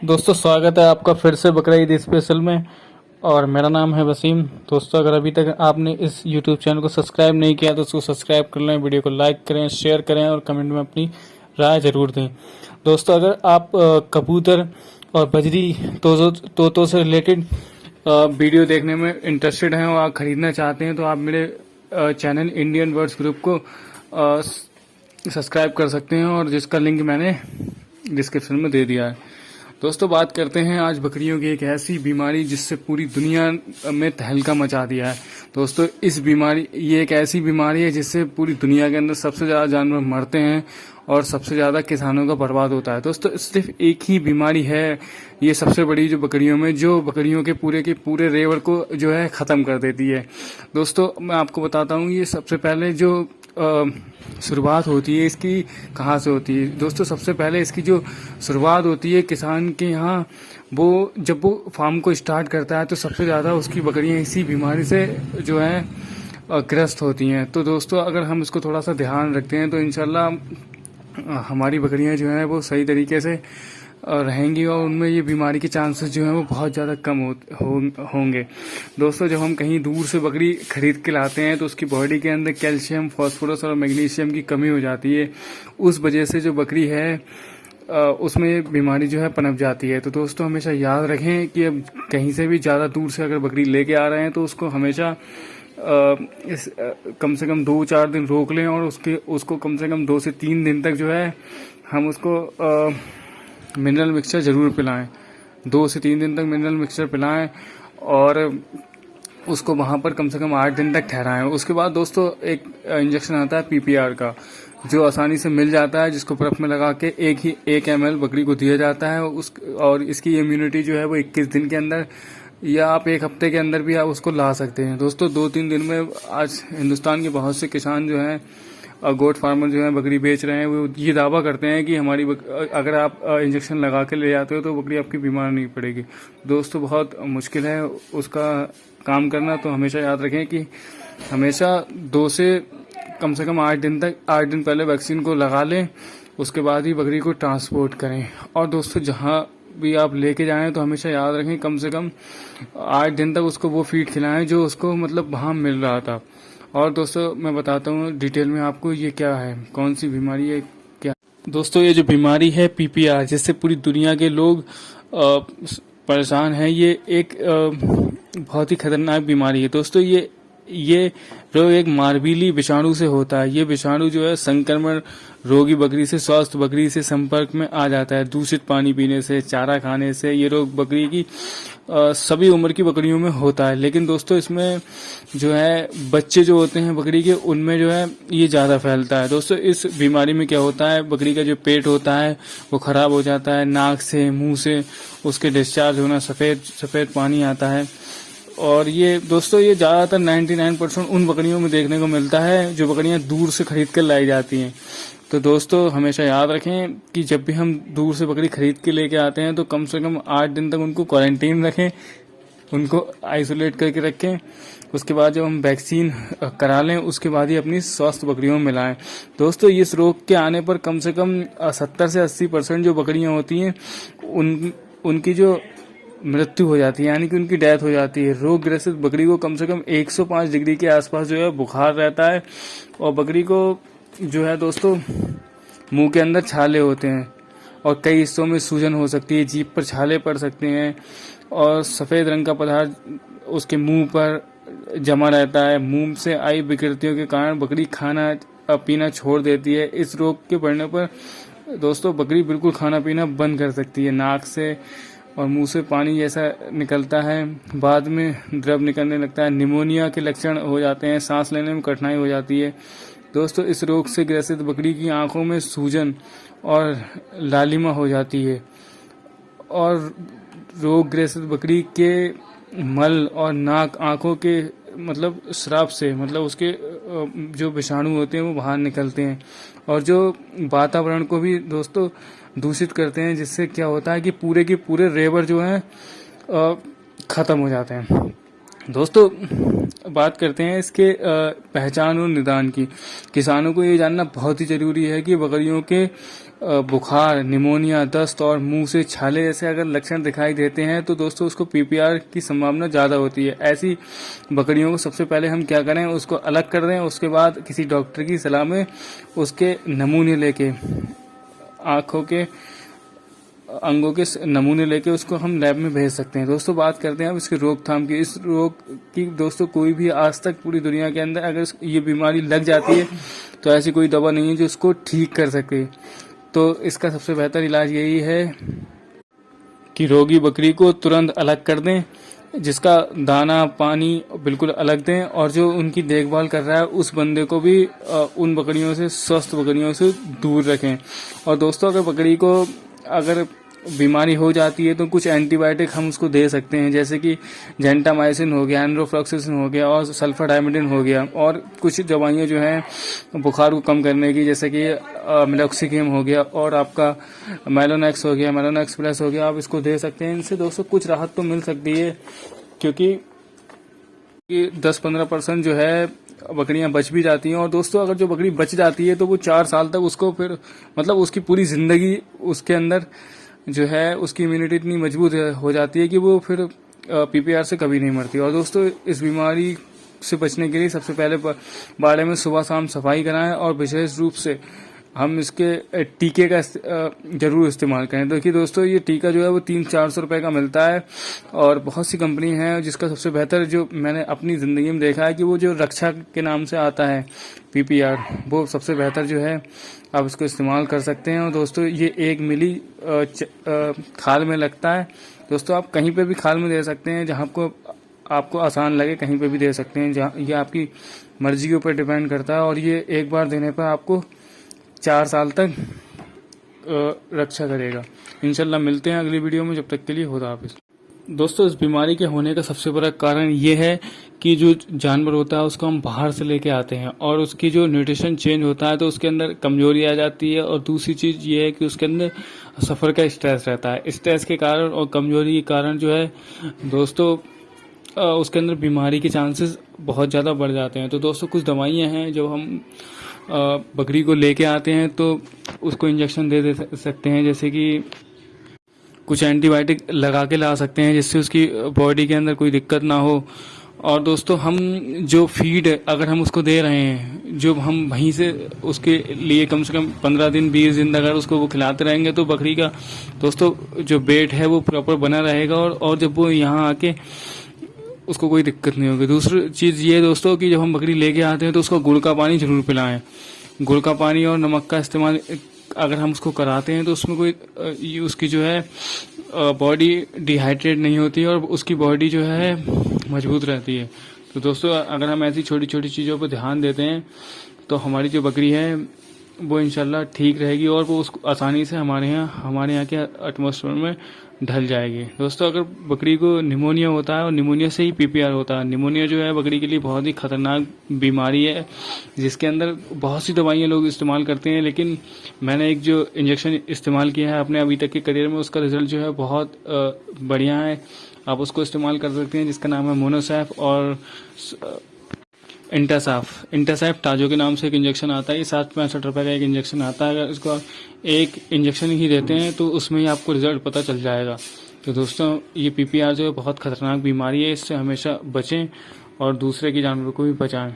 दोस्तों स्वागत है आपका फिर से बकरा ईद स्पेशल में। और मेरा नाम है वसीम। दोस्तों अगर अभी तक आपने इस YouTube चैनल को सब्सक्राइब नहीं किया तो उसको सब्सक्राइब कर लें, वीडियो को लाइक करें, शेयर करें और कमेंट में अपनी राय ज़रूर दें। दोस्तों अगर आप कबूतर और बजरी तोतों से रिलेटेड वीडियो देखने में इंटरेस्टेड हैं और आप ख़रीदना चाहते हैं तो आप मेरे चैनल इंडियन बर्ड्स ग्रुप को सब्सक्राइब कर सकते हैं और जिसका लिंक मैंने डिस्क्रिप्शन में दे दिया है। दोस्तों बात करते हैं आज बकरियों की एक ऐसी बीमारी जिससे पूरी दुनिया में तहलका मचा दिया है। दोस्तों ये एक ऐसी बीमारी है जिससे पूरी दुनिया के अंदर सबसे ज़्यादा जानवर मरते हैं और सबसे ज़्यादा किसानों का बर्बाद होता है। दोस्तों सिर्फ एक ही बीमारी है ये सबसे बड़ी जो बकरियों में, जो बकरियों के पूरे रेवड़ को जो है ख़त्म कर देती है। दोस्तों मैं आपको बताता हूँ ये सबसे पहले जो शुरुआत होती है इसकी कहाँ से होती है। दोस्तों सबसे पहले इसकी जो शुरुआत होती है किसान के यहाँ, वो जब वो फार्म को स्टार्ट करता है तो सबसे ज़्यादा उसकी बकरियाँ इसी बीमारी से जो है ग्रस्त होती हैं। तो दोस्तों अगर हम इसको थोड़ा सा ध्यान रखते हैं तो इंशाल्लाह हमारी बकरियाँ जो हैं वो सही तरीके से रहेंगी और उनमें ये बीमारी के चांसेस जो हैं वो बहुत ज़्यादा कम होंगे। दोस्तों जब हम कहीं दूर से बकरी खरीद के लाते हैं तो उसकी बॉडी के अंदर कैल्शियम, फास्फोरस और मैग्नीशियम की कमी हो जाती है। उस वजह से जो बकरी है उसमें बीमारी जो है पनप जाती है। तो दोस्तों हमेशा याद रखें कि अब कहीं से भी ज़्यादा दूर से अगर बकरी लेके आ रहे हैं तो उसको हमेशा कम से कम 2-4 दिन रोक लें और उसको कम से कम 2 से 3 दिन तक जो है हम उसको मिनरल मिक्सचर ज़रूर पिलाएं। 2 से 3 दिन तक मिनरल मिक्सचर पिलाएं और उसको वहाँ पर कम से कम 8 दिन तक ठहराएं। उसके बाद दोस्तों एक इंजेक्शन आता है PPR का, जो आसानी से मिल जाता है, जिसको बर्फ में लगा के 1 ml बकरी को दिया जाता है। और इसकी इम्यूनिटी जो है वो 21 दिन के अंदर या आप 1 हफ्ते के अंदर भी आप उसको ला सकते हैं। दोस्तों 2-3 दिन में आज हिंदुस्तान के बहुत से किसान जो हैं गोट फार्मर जो है बकरी बेच रहे हैं, वो ये दावा करते हैं कि अगर आप इंजेक्शन लगा के ले जाते हो तो बकरी आपकी बीमार नहीं पड़ेगी। दोस्तों बहुत मुश्किल है उसका काम करना। तो हमेशा याद रखें कि हमेशा 2 से कम से कम 8 दिन पहले वैक्सीन को लगा लें, उसके बाद ही बकरी को ट्रांसपोर्ट करें। और दोस्तों जहाँ भी आप लेके जाएं तो हमेशा याद रखें कम से कम 8 दिन तक उसको वो फीड खिलाएं जो उसको मतलब वहाँ मिल रहा था। और दोस्तों मैं बताता हूँ डिटेल में आपको ये क्या है, कौन सी बीमारी है क्या। दोस्तों ये जो बीमारी है PPR, जिससे पूरी दुनिया के लोग परेशान हैं, ये एक बहुत ही खतरनाक बीमारी है। दोस्तों ये रोग एक मारबीली विषाणु से होता है। ये विषाणु जो है संक्रमण रोगी बकरी से स्वस्थ बकरी से संपर्क में आ जाता है। दूषित पानी पीने से, चारा खाने से ये रोग बकरी की सभी उम्र की बकरियों में होता है। लेकिन दोस्तों इसमें जो है बच्चे जो होते हैं बकरी के, उनमें जो है ये ज़्यादा फैलता है। दोस्तों इस बीमारी में क्या होता है, बकरी का जो पेट होता है वो ख़राब हो जाता है, नाक से मुंह से उसके डिस्चार्ज होना, सफ़ेद पानी आता है। और ये दोस्तों ये ज़्यादातर 99% उन बकरियों में देखने को मिलता है जो बकरियां दूर से खरीद कर लाई जाती हैं। तो दोस्तों हमेशा याद रखें कि जब भी हम दूर से बकरी खरीद के लेके आते हैं तो कम से कम 8 दिन तक उनको क्वारंटीन रखें, उनको आइसोलेट करके रखें। उसके बाद जब हम वैक्सीन करा लें उसके बाद ही अपनी स्वस्थ बकरियों में मिलाएं। दोस्तों इस रोग के आने पर कम से कम 70 से 80% जो बकरियां होती हैं उनकी जो मृत्यु हो जाती है, यानी कि उनकी डेथ हो जाती है। रोग ग्रसित बकरी को कम से कम 105 डिग्री के आसपास जो है बुखार रहता है और बकरी को जो है दोस्तों मुंह के अंदर छाले होते हैं और कई हिस्सों में सूजन हो सकती है, जीभ पर छाले पड़ सकते हैं और सफ़ेद रंग का पदार्थ उसके मुंह पर जमा रहता है। मुंह से आई विकृतियों के कारण बकरी खाना पीना छोड़ देती है। इस रोग के बढ़ने पर दोस्तों बकरी बिल्कुल खाना पीना बंद कर सकती है। नाक से और मुंह से पानी जैसा निकलता है, बाद में द्रव निकलने लगता है, निमोनिया के लक्षण हो जाते हैं, सांस लेने में कठिनाई हो जाती है। दोस्तों इस रोग से ग्रसित बकरी की आंखों में सूजन और लालिमा हो जाती है और रोग ग्रसित बकरी के मल और नाक आंखों के मतलब श्राप से मतलब उसके जो विषाणु होते हैं वो बाहर निकलते हैं और जो वातावरण को भी दोस्तों दूषित करते हैं, जिससे क्या होता है कि पूरे के पूरे रेबर जो हैं ख़त्म हो जाते हैं। दोस्तों बात करते हैं इसके पहचान और निदान की। किसानों को ये जानना बहुत ही जरूरी है कि बकरियों के बुखार, निमोनिया, दस्त और मुंह से छाले जैसे अगर लक्षण दिखाई देते हैं तो दोस्तों उसको पीपीआर की संभावना ज़्यादा होती है। ऐसी बकरियों को सबसे पहले हम क्या करें, उसको अलग कर दें। उसके बाद किसी डॉक्टर की सलाह में उसके नमूने लेके, आँखों के अंगों के नमूने लेके उसको हम लैब में भेज सकते हैं। दोस्तों बात करते हैं अब इसकी रोकथाम की। इस रोग की दोस्तों कोई भी आज तक पूरी दुनिया के अंदर अगर ये बीमारी लग जाती है तो ऐसी कोई दवा नहीं है जो इसको ठीक कर सके। तो इसका सबसे बेहतर इलाज यही है कि रोगी बकरी को तुरंत अलग कर दें, जिसका दाना पानी बिल्कुल अलग दें, और जो उनकी देखभाल कर रहा है उस बंदे को भी उन बकरियों से, स्वस्थ बकरियों से दूर रखें। और दोस्तों अगर बकरी को अगर बीमारी हो जाती है तो कुछ एंटीबायोटिक हम उसको दे सकते हैं, जैसे कि जेंटामाइसिन हो गया, एंड्रोफ्लॉक्सिसिन हो गया और सल्फर डायमेडिन हो गया। और कुछ दवाइयाँ जो हैं बुखार को कम करने की, जैसे कि मिलॉक्सिडिम हो गया और आपका मेलोनेक्स हो गया, मेलोनेक्स प्लस हो गया, आप इसको दे सकते हैं। इनसे दोस्तों कुछ राहत तो मिल सकती है, क्योंकि 10-15% जो है बकरियां बच भी जाती हैं। और दोस्तों अगर जो बकरी बच जाती है तो वो 4 साल तक उसको फिर मतलब उसकी पूरी ज़िंदगी उसके अंदर जो है उसकी इम्यूनिटी इतनी मजबूत हो जाती है कि वो फिर पीपीआर से कभी नहीं मरती। और दोस्तों इस बीमारी से बचने के लिए सबसे पहले बाड़े में सुबह शाम सफाई कराएं और विशेष रूप से हम इसके टीके का जरूर इस्तेमाल करें। देखिए दोस्तों ये टीका जो है वो 300-400 रुपए का मिलता है, और बहुत सी कंपनी हैं जिसका सबसे बेहतर जो मैंने अपनी ज़िंदगी में देखा है कि वो जो रक्षा के नाम से आता है पीपीआर, वो सबसे बेहतर जो है आप इसको इस्तेमाल कर सकते हैं। और दोस्तों ये 1 मिली खाल में लगता है। दोस्तों आप कहीं पे भी खाल में दे सकते हैं, जहाँ आपको आसान लगे कहीं पे भी दे सकते हैं, जहाँ ये आपकी मर्जी के ऊपर डिपेंड करता है। और ये एक बार देने पर आपको 4 साल तक रक्षा करेगा। इंशाल्लाह मिलते हैं अगली वीडियो में, जब तक के लिए खुदा हाफिज़। दोस्तों इस बीमारी के होने का सबसे बड़ा कारण ये है कि जो जानवर होता है उसको हम बाहर से लेके आते हैं और उसकी जो न्यूट्रिशन चेंज होता है तो उसके अंदर कमजोरी आ जाती है। और दूसरी चीज़ ये है कि उसके अंदर सफ़र का स्ट्रेस रहता है। स्ट्रेस के कारण और कमजोरी के कारण जो है दोस्तों उसके अंदर बीमारी के चांसेस बहुत ज़्यादा बढ़ जाते हैं। तो दोस्तों कुछ दवाइयाँ हैं जो हम बकरी को लेके आते हैं तो उसको इंजेक्शन दे सकते हैं, जैसे कि कुछ एंटीबायोटिक लगा के ला सकते हैं जिससे उसकी बॉडी के अंदर कोई दिक्कत ना हो। और दोस्तों हम जो फीड अगर हम उसको दे रहे हैं, जो हम वहीं से उसके लिए कम से कम 15 दिन 20 दिन अगर उसको वो खिलाते रहेंगे तो बकरी का दोस्तों जो वेट है वो प्रॉपर बना रहेगा, और जब वो यहाँ आके उसको कोई दिक्कत नहीं होगी। दूसरी चीज़ ये दोस्तों कि जब हम बकरी लेके आते हैं तो उसको गुड़ का पानी जरूर पिलाएं। गुड़ का पानी और नमक का इस्तेमाल अगर हम उसको कराते हैं तो उसमें कोई उसकी जो है बॉडी डिहाइड्रेट नहीं होती और उसकी बॉडी जो है मजबूत रहती है। तो दोस्तों अगर हम ऐसी छोटी छोटी चीज़ों पर ध्यान देते हैं तो हमारी जो बकरी है वो इंशाल्लाह ठीक रहेगी और वो उसको आसानी से हमारे यहाँ के एटमॉस्फेयर में ढल जाएगी। दोस्तों अगर बकरी को निमोनिया होता है और निमोनिया से ही पीपीआर होता है। निमोनिया जो है बकरी के लिए बहुत ही खतरनाक बीमारी है जिसके अंदर बहुत सी दवाइयाँ लोग इस्तेमाल करते हैं, लेकिन मैंने एक जो इंजेक्शन इस्तेमाल किया है अपने अभी तक के करियर में उसका रिजल्ट जो है बहुत बढ़िया है। आप उसको इस्तेमाल कर सकते हैं, जिसका नाम है मोनोसैफ और इंटासैफ टाजो के नाम से एक इंजेक्शन आता है। ये 60-65 रुपए का एक इंजेक्शन आता है। अगर इसको एक इंजेक्शन ही देते हैं तो उसमें ही आपको रिजल्ट पता चल जाएगा। तो दोस्तों ये पीपीआर जो है बहुत खतरनाक बीमारी है, इससे हमेशा बचें और दूसरे की जानवरों को भी बचाएं।